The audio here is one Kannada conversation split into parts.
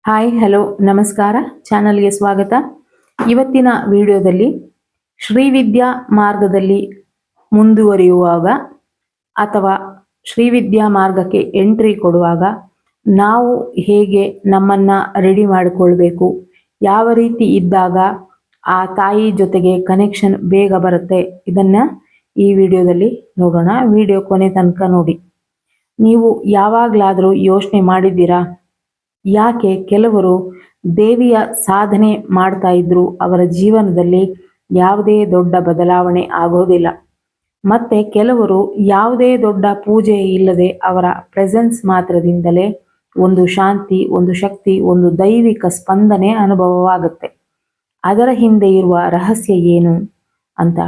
ಹಾಯ್ ಹಲೋ ನಮಸ್ಕಾರ, ಚಾನಲ್ಗೆ ಸ್ವಾಗತ. ಇವತ್ತಿನ ವಿಡಿಯೋದಲ್ಲಿ ಶ್ರೀವಿದ್ಯಾ ಮಾರ್ಗದಲ್ಲಿ ಮುಂದುವರಿಯುವಾಗ ಅಥವಾ ಶ್ರೀವಿದ್ಯಾ ಮಾರ್ಗಕ್ಕೆ ಎಂಟ್ರಿ ಕೊಡುವಾಗ ನಾವು ಹೇಗೆ ನಮ್ಮನ್ನ ರೆಡಿ ಮಾಡಿಕೊಳ್ಬೇಕು, ಯಾವ ರೀತಿ ಇದ್ದಾಗ ಆ ತಾಯಿ ಜೊತೆಗೆ ಕನೆಕ್ಷನ್ ಬೇಗ ಬರುತ್ತೆ, ಇದನ್ನ ಈ ವಿಡಿಯೋದಲ್ಲಿ ನೋಡೋಣ. ವಿಡಿಯೋ ಕೊನೆ ತನಕ ನೋಡಿ. ನೀವು ಯಾವಾಗಲಾದರೂ ಯೋಚನೆ ಮಾಡಿದ್ದೀರಾ, ಯಾಕೆ ಕೆಲವರು ದೇವಿಯ ಸಾಧನೆ ಮಾಡ್ತಾ ಇದ್ರು ಅವರ ಜೀವನದಲ್ಲಿ ಯಾವುದೇ ದೊಡ್ಡ ಬದಲಾವಣೆ ಆಗೋದಿಲ್ಲ, ಮತ್ತೆ ಕೆಲವರು ಯಾವುದೇ ದೊಡ್ಡ ಪೂಜೆ ಇಲ್ಲದೆ ಅವರ ಪ್ರೆಸೆನ್ಸ್ ಮಾತ್ರದಿಂದಲೇ ಒಂದು ಶಾಂತಿ, ಒಂದು ಶಕ್ತಿ, ಒಂದು ದೈವಿಕ ಸ್ಪಂದನೆ ಅನುಭವವಾಗುತ್ತೆ. ಅದರ ಹಿಂದೆ ಇರುವ ರಹಸ್ಯ ಏನು ಅಂತ.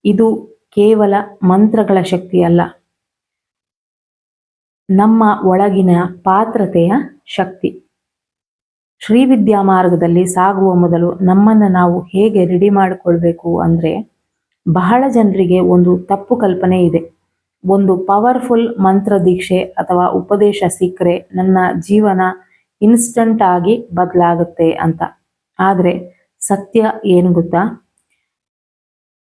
ಇದು ಕೇವಲ ಮಂತ್ರಗಳ ಶಕ್ತಿ ಅಲ್ಲ, ನಮ್ಮ ಒಳಗಿನ ಪಾತ್ರತೆಯ ಶಕ್ತಿ. ಶ್ರೀವಿದ್ಯಾ ಮಾರ್ಗದಲ್ಲಿ ಸಾಗುವ ಮೊದಲು ನಮ್ಮನ್ನು ನಾವು ಹೇಗೆ ರೆಡಿ ಮಾಡಿಕೊಳ್ಬೇಕು ಅಂದರೆ, ಬಹಳ ಜನರಿಗೆ ಒಂದು ತಪ್ಪು ಕಲ್ಪನೆ ಇದೆ. ಒಂದು ಪವರ್ಫುಲ್ ಮಂತ್ರ ದೀಕ್ಷೆ ಅಥವಾ ಉಪದೇಶ ಸಿಕ್ಕರೆ ನನ್ನ ಜೀವನ ಇನ್ಸ್ಟಂಟ್ ಆಗಿ ಬದಲಾಗುತ್ತೆ ಅಂತ. ಆದರೆ ಸತ್ಯ ಏನು ಗೊತ್ತಾ?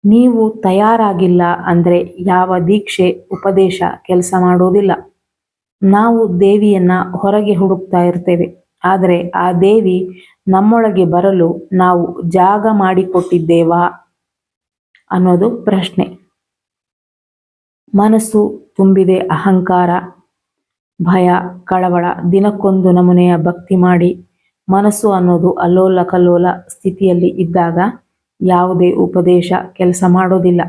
ನೀವು ತಯಾರಾಗಿಲ್ಲ ಅಂದರೆ ಯಾವ ದೀಕ್ಷೆ, ಉಪದೇಶ ಕೆಲಸ ಮಾಡೋದಿಲ್ಲ. ನಾವು ದೇವಿಯನ್ನ ಹೊರಗೆ ಹುಡುಕ್ತಾ ಇರ್ತೇವೆ, ಆದರೆ ಆ ದೇವಿ ನಮ್ಮೊಳಗೆ ಬರಲು ನಾವು ಜಾಗ ಮಾಡಿಕೊಟ್ಟಿದ್ದೇವಾ ಅನ್ನೋದು ಪ್ರಶ್ನೆ. ಮನಸ್ಸು ತುಂಬಿದೆ ಅಹಂಕಾರ, ಭಯ, ಕಳವಳ. ದಿನಕ್ಕೊಂದು ನಮೂನೆಯ ಭಕ್ತಿ ಮಾಡಿ ಮನಸ್ಸು ಅನ್ನೋದು ಅಲ್ಲೋಲ ಕಲ್ಲೋಲ ಸ್ಥಿತಿಯಲ್ಲಿ ಇದ್ದಾಗ ಯಾವುದೇ ಉಪದೇಶ ಕೆಲಸ ಮಾಡೋದಿಲ್ಲ.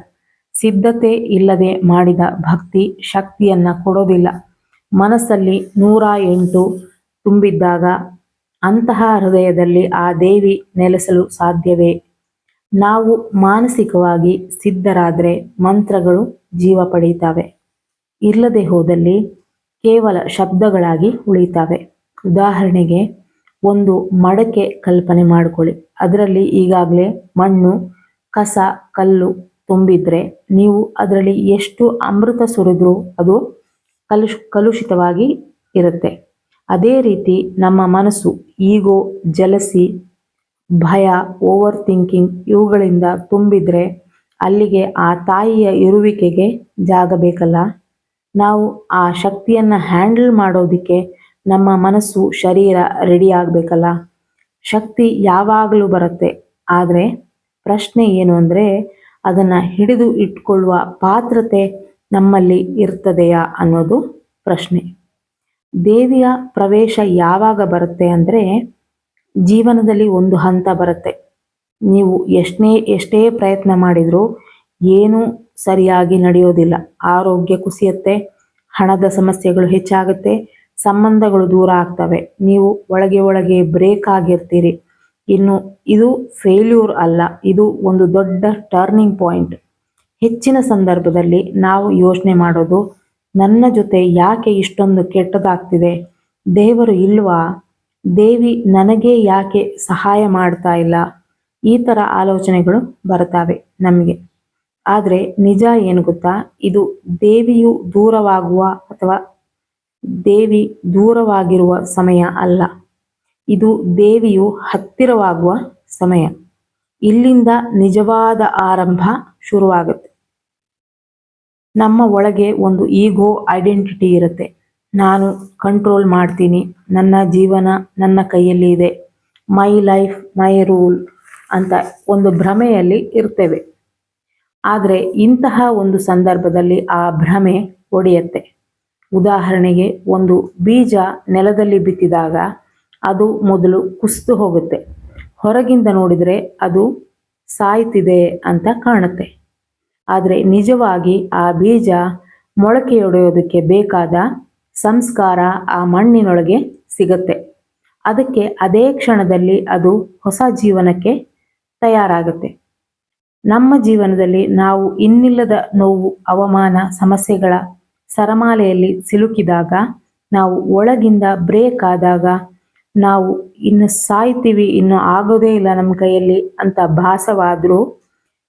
ಸಿದ್ಧತೆ ಇಲ್ಲದೆ ಮಾಡಿದ ಭಕ್ತಿ ಶಕ್ತಿಯನ್ನ ಕೊಡೋದಿಲ್ಲ. ಮನಸ್ಸಲ್ಲಿ 108 ತುಂಬಿದ್ದಾಗ ಅಂತಹ ಹೃದಯದಲ್ಲಿ ಆ ದೇವಿ ನೆಲೆಸಲು ಸಾಧ್ಯವೇ? ನಾವು ಮಾನಸಿಕವಾಗಿ ಸಿದ್ಧರಾದರೆ ಮಂತ್ರಗಳು ಜೀವ ಪಡೀತಾವೆ, ಇಲ್ಲದೆ ಹೋದಲ್ಲಿ ಕೇವಲ ಶಬ್ದಗಳಾಗಿ ಉಳಿತಾವೆ. ಉದಾಹರಣೆಗೆ, ಒಂದು ಮಡಕೆ ಕಲ್ಪನೆ ಮಾಡಿಕೊಳ್ಳಿ. ಅದರಲ್ಲಿ ಈಗಾಗಲೇ ಮಣ್ಣು, ಕಸ, ಕಲ್ಲು ತುಂಬಿದ್ರೆ ನೀವು ಅದರಲ್ಲಿ ಎಷ್ಟು ಅಮೃತ ಸುರಿದ್ರೂ ಅದು ಕಲುಷಿತವಾಗಿ ಇರುತ್ತೆ. ಅದೇ ರೀತಿ ನಮ್ಮ ಮನಸ್ಸು ಈಗೋ, ಜಲಸಿ, ಭಯ, ಓವರ್ ಥಿಂಕಿಂಗ್ ಇವುಗಳಿಂದ ತುಂಬಿದ್ರೆ ಅಲ್ಲಿಗೆ ಆ ತಾಯಿಯ ಇರುವಿಕೆಗೆ ಜಾಗ ಬೇಕಲ್ಲ. ನಾವು ಆ ಶಕ್ತಿಯನ್ನು ಹ್ಯಾಂಡಲ್ ಮಾಡೋದಕ್ಕೆ ನಮ್ಮ ಮನಸ್ಸು, ಶರೀರ ರೆಡಿ ಆಗಬೇಕಲ್ಲ. ಶಕ್ತಿ ಯಾವಾಗಲೂ ಬರುತ್ತೆ, ಆದರೆ ಪ್ರಶ್ನೆ ಏನು ಅಂದರೆ ಅದನ್ನು ಹಿಡಿದು ಇಟ್ಕೊಳ್ಳುವ ಪಾತ್ರತೆ ನಮ್ಮಲ್ಲಿ ಇರ್ತದೆಯಾ ಅನ್ನೋದು ಪ್ರಶ್ನೆ. ದೇವಿಯ ಪ್ರವೇಶ ಯಾವಾಗ ಬರುತ್ತೆ ಅಂದರೆ, ಜೀವನದಲ್ಲಿ ಒಂದು ಹಂತ ಬರುತ್ತೆ. ನೀವು ಎಷ್ಟೇ ಪ್ರಯತ್ನ ಮಾಡಿದರೂ ಏನೂ ಸರಿಯಾಗಿ ನಡೆಯೋದಿಲ್ಲ. ಆರೋಗ್ಯ ಕುಸಿಯುತ್ತೆ, ಹಣದ ಸಮಸ್ಯೆಗಳು ಹೆಚ್ಚಾಗುತ್ತೆ, ಸಂಬಂಧಗಳು ದೂರ ಆಗ್ತವೆ. ನೀವು ಒಳಗೆ ಬ್ರೇಕ್ ಆಗಿರ್ತೀರಿ. ಇನ್ನು ಇದು ಫೇಲ್ಯೂರ್ ಅಲ್ಲ, ಇದು ಒಂದು ದೊಡ್ಡ ಟರ್ನಿಂಗ್ ಪಾಯಿಂಟ್. ಹೆಚ್ಚಿನ ಸಂದರ್ಭದಲ್ಲಿ ನಾವು ಯೋಚನೆ ಮಾಡೋದು, ನನ್ನ ಜೊತೆ ಯಾಕೆ ಇಷ್ಟೊಂದು ಕೆಟ್ಟದಾಗ್ತಿದೆ? ದೇವರು ಇಲ್ವಾ? ದೇವಿ ನನಗೆ ಯಾಕೆ ಸಹಾಯ ಮಾಡ್ತಾ ಇಲ್ಲ? ಈ ಥರ ಆಲೋಚನೆಗಳು ಬರ್ತವೆ ನಮಗೆ. ಆದರೆ ನಿಜ ಏನು ಗೊತ್ತಾ? ಇದು ದೇವಿಯು ದೂರವಾಗುವ ಅಥವಾ ದೇವಿ ದೂರವಾಗಿರುವ ಸಮಯ ಅಲ್ಲ, ಇದು ದೇವಿಯು ಹತ್ತಿರವಾಗುವ ಸಮಯ. ಇಲ್ಲಿಂದ ನಿಜವಾದ ಆರಂಭ ಶುರುವಾಗುತ್ತೆ. ನಮ್ಮ ಒಳಗೆ ಒಂದು ಈಗೋ ಐಡೆಂಟಿಟಿ ಇರುತ್ತೆ. ನಾನು ಕಂಟ್ರೋಲ್ ಮಾಡ್ತೀನಿ, ನನ್ನ ಜೀವನ ನನ್ನ ಕೈಯಲ್ಲಿ ಇದೆ, ಮೈ ಲೈಫ್ ಮೈ ರೂಲ್ ಅಂತ ಒಂದು ಭ್ರಮೆಯಲ್ಲಿ ಇರ್ತೇವೆ. ಆದರೆ ಇಂತಹ ಒಂದು ಸಂದರ್ಭದಲ್ಲಿ ಆ ಭ್ರಮೆ ಒಡೆಯುತ್ತೆ. ಉದಾಹರಣೆಗೆ, ಒಂದು ಬೀಜ ನೆಲದಲ್ಲಿ ಬಿತ್ತಿದಾಗ ಅದು ಮೊದಲು ಕುಸಿದು ಹೋಗುತ್ತೆ. ಹೊರಗಿಂದ ನೋಡಿದರೆ ಅದು ಸಾಯ್ತಿದೆ ಅಂತ ಕಾಣುತ್ತೆ, ಆದರೆ ನಿಜವಾಗಿ ಆ ಬೀಜ ಮೊಳಕೆಯೊಡೆಯೋದಕ್ಕೆ ಬೇಕಾದ ಸಂಸ್ಕಾರ ಆ ಮಣ್ಣಿನೊಳಗೆ ಸಿಗತ್ತೆ. ಅದಕ್ಕೆ ಅದೇ ಕ್ಷಣದಲ್ಲಿ ಅದು ಹೊಸ ಜೀವನಕ್ಕೆ ತಯಾರಾಗುತ್ತೆ. ನಮ್ಮ ಜೀವನದಲ್ಲಿ ನಾವು ಇನ್ನಿಲ್ಲದ ನೋವು, ಅವಮಾನ, ಸಮಸ್ಯೆಗಳ ಸರಮಾಲೆಯಲ್ಲಿ ಸಿಲುಕಿದಾಗ, ನಾವು ಒಳಗಿಂದ ಬ್ರೇಕ್ ಆದಾಗ, ನಾವು ಇನ್ನು ಸಾಯ್ತೀವಿ, ಇನ್ನು ಆಗೋದೇ ಇಲ್ಲ ನಮ್ಮ ಕೈಯಲ್ಲಿ ಅಂತ ಭಾಸವಾದರೂ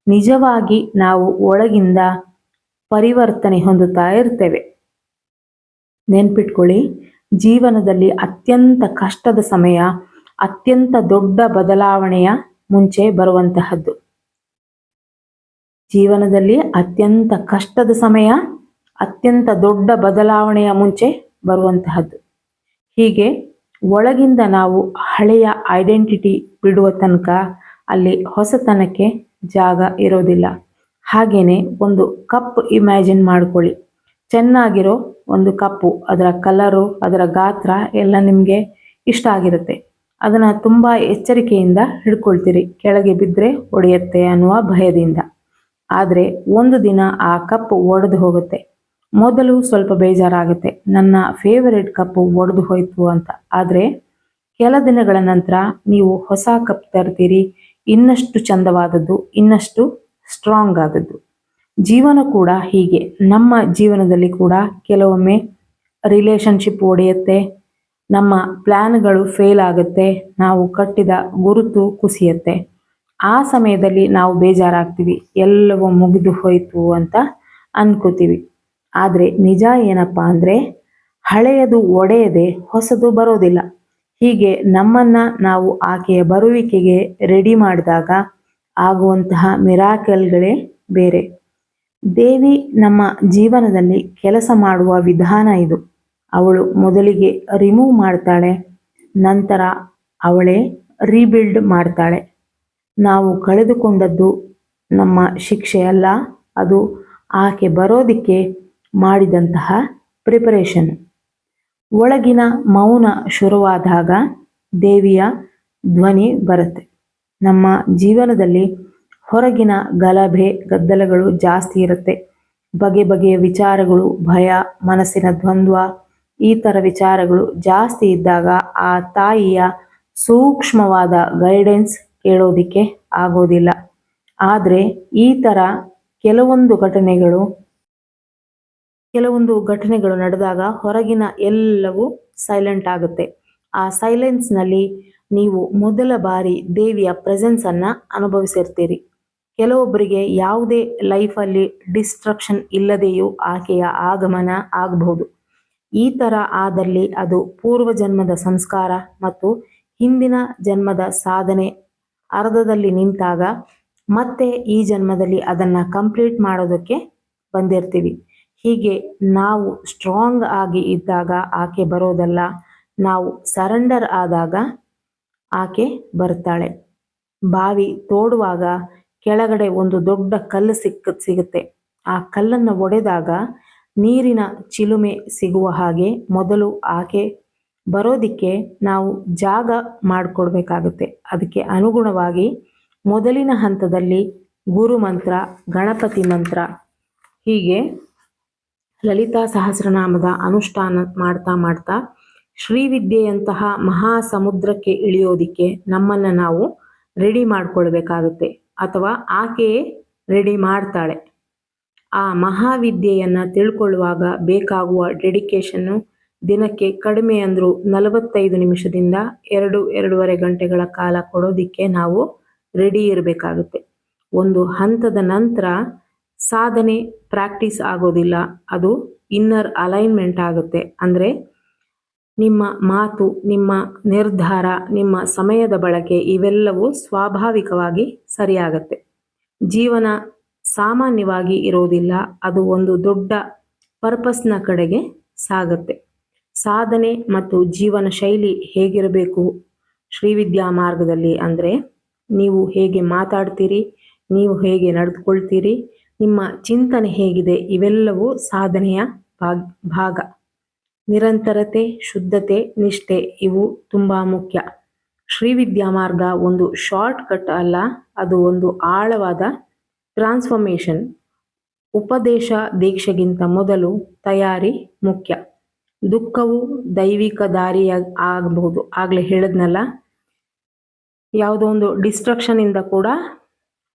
ನಿಜವಾಗಿ ನಾವು ಒಳಗಿಂದ ಪರಿವರ್ತನೆ ಹೊಂದುತ್ತಾ ಇರ್ತೇವೆ. ನೆನ್ಪಿಟ್ಕೊಳ್ಳಿ, ಜೀವನದಲ್ಲಿ ಅತ್ಯಂತ ಕಷ್ಟದ ಸಮಯ, ಅತ್ಯಂತ ದೊಡ್ಡ ಬದಲಾವಣೆಯ ಮುಂಚೆ ಬರುವಂತಹದ್ದು. ಜೀವನದಲ್ಲಿ ಅತ್ಯಂತ ಕಷ್ಟದ ಸಮಯ, ಅತ್ಯಂತ ದೊಡ್ಡ ಬದಲಾವಣೆಯ ಮುಂಚೆ ಬರುವಂತಹದ್ದು. ಹೀಗೆ ಒಳಗಿಂದ ನಾವು ಹಳೆಯ ಐಡೆಂಟಿಟಿ ಬಿಡುವ ತನಕ ಅಲ್ಲಿ ಹೊಸತನಕ್ಕೆ ಜಾಗ ಇರೋದಿಲ್ಲ. ಹಾಗೇನೆ ಒಂದು ಕಪ್ ಇಮ್ಯಾಜಿನ್ ಮಾಡ್ಕೊಳ್ಳಿ. ಚೆನ್ನಾಗಿರೋ ಒಂದು ಕಪ್ಪು, ಅದರ ಕಲರು, ಅದರ ಗಾತ್ರ ಎಲ್ಲ ನಿಮಗೆ ಇಷ್ಟ ಆಗಿರುತ್ತೆ. ಅದನ್ನು ತುಂಬ ಎಚ್ಚರಿಕೆಯಿಂದ ಹಿಡ್ಕೊಳ್ತೀರಿ, ಕೆಳಗೆ ಬಿದ್ದರೆ ಒಡೆಯುತ್ತೆ ಅನ್ನುವ ಭಯದಿಂದ. ಆದರೆ ಒಂದು ದಿನ ಆ ಕಪ್ ಒಡೆದು ಹೋಗುತ್ತೆ. ಮೊದಲು ಸ್ವಲ್ಪ ಬೇಜಾರಾಗುತ್ತೆ, ನನ್ನ ಫೇವರೆಟ್ ಕಪ್ಪು ಒಡೆದು ಹೋಯ್ತು ಅಂತ. ಆದರೆ ಕೆಲ ದಿನಗಳ ನಂತರ ನೀವು ಹೊಸ ಕಪ್ ತರ್ತೀರಿ, ಇನ್ನಷ್ಟು ಚಂದವಾದದ್ದು, ಇನ್ನಷ್ಟು ಸ್ಟ್ರಾಂಗ್ ಆದದ್ದು. ಜೀವನ ಕೂಡ ಹೀಗೆ. ನಮ್ಮ ಜೀವನದಲ್ಲಿ ಕೂಡ ಕೆಲವೊಮ್ಮೆ ರಿಲೇಶನ್ಶಿಪ್ ಒಡೆಯುತ್ತೆ, ನಮ್ಮ ಪ್ಲ್ಯಾನ್ಗಳು ಫೇಲ್ ಆಗುತ್ತೆ, ನಾವು ಕಟ್ಟಿದ ಗುರುತು ಕುಸಿಯುತ್ತೆ. ಆ ಸಮಯದಲ್ಲಿ ನಾವು ಬೇಜಾರಾಗ್ತೀವಿ, ಎಲ್ಲವೂ ಮುಗಿದು ಹೋಯ್ತು ಅಂತ ಅನ್ಕೋತೀವಿ. ಆದರೆ ನಿಜ ಏನಪ್ಪ ಅಂದರೆ, ಹಳೆಯದು ಒಡೆಯದೆ ಹೊಸದು ಬರೋದಿಲ್ಲ. ಹೀಗೆ ನಮ್ಮನ್ನು ನಾವು ಆಕೆಯ ಬರುವಿಕೆಗೆ ರೆಡಿ ಮಾಡಿದಾಗ ಆಗುವಂತಹ ಮಿರಾಕಲ್ಗಳೇ ಬೇರೆ. ದೇವಿ ನಮ್ಮ ಜೀವನದಲ್ಲಿ ಕೆಲಸ ಮಾಡುವ ವಿಧಾನ ಇದು. ಅವಳು ಮೊದಲಿಗೆ ರಿಮೂವ್ ಮಾಡ್ತಾಳೆ, ನಂತರ ಅವಳೇ ರೀಬಿಲ್ಡ್ ಮಾಡ್ತಾಳೆ. ನಾವು ಕಳೆದುಕೊಂಡದ್ದು ನಮ್ಮ ಶಿಕ್ಷೆಯಲ್ಲ, ಅದು ಆಕೆ ಬರೋದಕ್ಕೆ ಮಾಡಿದಂತಹ ಪ್ರಿಪರೇಷನ್. ಒಳಗಿನ ಮೌನ ಶುರುವಾದಾಗ ದೇವಿಯ ಧ್ವನಿ ಬರುತ್ತೆ. ನಮ್ಮ ಜೀವನದಲ್ಲಿ ಹೊರಗಿನ ಗಲಭೆ ಗದ್ದಲಗಳು ಜಾಸ್ತಿ ಇರುತ್ತೆ. ಬಗೆ ಬಗೆಯ ವಿಚಾರಗಳು, ಭಯ, ಮನಸ್ಸಿನ ದ್ವಂದ್ವ, ಈ ಥರ ವಿಚಾರಗಳು ಜಾಸ್ತಿ ಇದ್ದಾಗ ಆ ತಾಯಿಯ ಸೂಕ್ಷ್ಮವಾದ ಗೈಡೆನ್ಸ್ ಕೇಳೋದಿಕ್ಕೆ ಆಗೋದಿಲ್ಲ. ಆದರೆ ಈ ಥರ ಕೆಲವೊಂದು ಘಟನೆಗಳು ನಡೆದಾಗ ಹೊರಗಿನ ಎಲ್ಲವೂ ಸೈಲೆಂಟ್ ಆಗುತ್ತೆ. ಆ ಸೈಲೆನ್ಸ್ನಲ್ಲಿ ನೀವು ಮೊದಲ ಬಾರಿ ದೇವಿಯ ಪ್ರೆಸೆನ್ಸನ್ನು ಅನುಭವಿಸಿರ್ತೀರಿ. ಕೆಲವೊಬ್ಬರಿಗೆ ಯಾವುದೇ ಲೈಫಲ್ಲಿ ಡಿಸ್ಟ್ರಕ್ಷನ್ ಇಲ್ಲದೆಯೂ ಆಕೆಯ ಆಗಮನ ಆಗಬಹುದು. ಈ ಥರ ಆದಲ್ಲಿ ಅದು ಪೂರ್ವಜನ್ಮದ ಸಂಸ್ಕಾರ ಮತ್ತು ಹಿಂದಿನ ಜನ್ಮದ ಸಾಧನೆ ಅರ್ಧದಲ್ಲಿ ನಿಂತಾಗ ಮತ್ತೆ ಈ ಜನ್ಮದಲ್ಲಿ ಅದನ್ನು ಕಂಪ್ಲೀಟ್ ಮಾಡೋದಕ್ಕೆ ಬಂದಿರ್ತೀವಿ. ಹೀಗೆ ನಾವು ಸ್ಟ್ರಾಂಗ್ ಆಗಿ ಇದ್ದಾಗ ಆಕೆ ಬರೋದಲ್ಲ, ನಾವು ಸರೆಂಡರ್ ಆದಾಗ ಆಕೆ ಬರ್ತಾಳೆ. ಬಾವಿ ತೋಡುವಾಗ ಕೆಳಗಡೆ ಒಂದು ದೊಡ್ಡ ಕಲ್ಲು ಸಿಗುತ್ತೆ. ಆ ಕಲ್ಲನ್ನು ಒಡೆದಾಗ ನೀರಿನ ಚಿಲುಮೆ ಸಿಗುವ ಹಾಗೆ ಮೊದಲು ಆಕೆ ಬರೋದಿಕ್ಕೆ ನಾವು ಜಾಗ ಮಾಡಿಕೊಡ್ಬೇಕಾಗುತ್ತೆ. ಅದಕ್ಕೆ ಅನುಗುಣವಾಗಿ ಮೊದಲಿನ ಹಂತದಲ್ಲಿ ಗುರು ಮಂತ್ರ, ಗಣಪತಿ ಮಂತ್ರ, ಹೀಗೆ ಲಲಿತಾ ಸಹಸ್ರನಾಮದ ಅನುಷ್ಠಾನ ಮಾಡ್ತಾ ಮಾಡ್ತಾ ಶ್ರೀವಿದ್ಯೆಯಂತಹ ಮಹಾ ಸಮುದ್ರಕ್ಕೆ ಇಳಿಯೋದಿಕ್ಕೆ ನಮ್ಮನ್ನು ನಾವು ರೆಡಿ ಮಾಡ್ಕೊಳ್ಬೇಕಾಗುತ್ತೆ. ಅಥವಾ ಆಕೆಯೇ ರೆಡಿ ಮಾಡ್ತಾಳೆ. ಆ ಮಹಾವಿದ್ಯೆಯನ್ನು ತಿಳ್ಕೊಳ್ಳುವಾಗ ಬೇಕಾಗುವ ಡೆಡಿಕೇಶನ್ನು ದಿನಕ್ಕೆ ಕಡಿಮೆ ಅಂದರೂ 45 ನಿಮಿಷದಿಂದ 2-2.5 ಗಂಟೆಗಳ ಕಾಲ ಕೊಡೋದಿಕ್ಕೆ ನಾವು ರೆಡಿ ಇರಬೇಕಾಗುತ್ತೆ. ಒಂದು ಹಂತದ ನಂತರ ಸಾಧನೆ ಪ್ರಾಕ್ಟೀಸ್ ಆಗೋದಿಲ್ಲ, ಅದು ಇನ್ನರ್ ಅಲೈನ್ಮೆಂಟ್ ಆಗುತ್ತೆ. ಅಂದರೆ ನಿಮ್ಮ ಮಾತು, ನಿಮ್ಮ ನಿರ್ಧಾರ, ನಿಮ್ಮ ಸಮಯದ ಬಳಕೆ ಇವೆಲ್ಲವೂ ಸ್ವಾಭಾವಿಕವಾಗಿ ಸರಿಯಾಗತ್ತೆ. ಜೀವನ ಸಾಮಾನ್ಯವಾಗಿ ಇರೋದಿಲ್ಲ, ಅದು ಒಂದು ದೊಡ್ಡ ಪರ್ಪಸ್ನ ಕಡೆಗೆ ಸಾಗತ್ತೆ. ಸಾಧನೆ ಮತ್ತು ಜೀವನ ಶೈಲಿ ಹೇಗಿರಬೇಕು ಶ್ರೀವಿದ್ಯಾ ಮಾರ್ಗದಲ್ಲಿ ಅಂದರೆ, ನೀವು ಹೇಗೆ ಮಾತಾಡ್ತೀರಿ, ನೀವು ಹೇಗೆ ನಡೆದುಕೊಳ್ತೀರಿ, ನಿಮ್ಮ ಚಿಂತನೆ ಹೇಗಿದೆ, ಇವೆಲ್ಲವೂ ಸಾಧನೆಯ ಭಾಗ. ನಿರಂತರತೆ, ಶುದ್ಧತೆ, ನಿಷ್ಠೆ ಇವು ತುಂಬ ಮುಖ್ಯ. ಶ್ರೀವಿದ್ಯಾ ಮಾರ್ಗ ಒಂದು ಶಾರ್ಟ್ ಕಟ್ ಅಲ್ಲ, ಅದು ಒಂದು ಆಳವಾದ ಟ್ರಾನ್ಸ್ಫಾರ್ಮೇಷನ್. ಉಪದೇಶ ದೀಕ್ಷೆಗಿಂತ ಮೊದಲು ತಯಾರಿ ಮುಖ್ಯ. ದುಃಖವು ದೈವಿಕ ದಾರಿಯ ಆಗಬಹುದು. ಆಗಲೇ ಹೇಳಿದ್ನಲ್ಲ, ಯಾವುದೋ ಒಂದು ಡಿಸ್ಟ್ರಕ್ಷನಿಂದ ಕೂಡ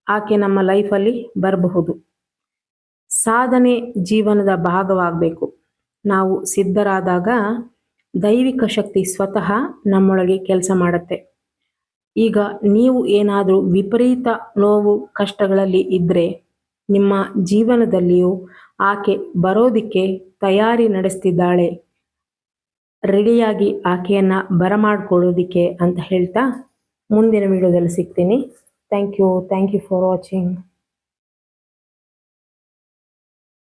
ಆಕೆ ನಮ್ಮ ಲೈಫಲ್ಲಿ ಬರಬಹುದು. ಸಾಧನೆ ಜೀವನದ ಭಾಗವಾಗಬೇಕು. ನಾವು ಸಿದ್ಧರಾದಾಗ ದೈವಿಕ ಶಕ್ತಿ ಸ್ವತಃ ನಮ್ಮೊಳಗೆ ಕೆಲಸ ಮಾಡುತ್ತೆ. ಈಗ ನೀವು ಏನಾದರೂ ವಿಪರೀತ ನೋವು ಕಷ್ಟಗಳಲ್ಲಿ ಇದ್ದರೆ ನಿಮ್ಮ ಜೀವನದಲ್ಲಿಯೂ ಆಕೆ ಬರೋದಕ್ಕೆ ತಯಾರಿ ನಡೆಸ್ತಿದ್ದಾಳೆ. ರೆಡಿಯಾಗಿ ಆಕೆಯನ್ನು ಬರಮಾಡ್ಕೊಳ್ಳೋದಿಕ್ಕೆ ಅಂತ ಹೇಳ್ತಾ ಮುಂದಿನ ವಿಡಿಯೋದಲ್ಲಿ ಸಿಗ್ತೀನಿ. Thank you for watching.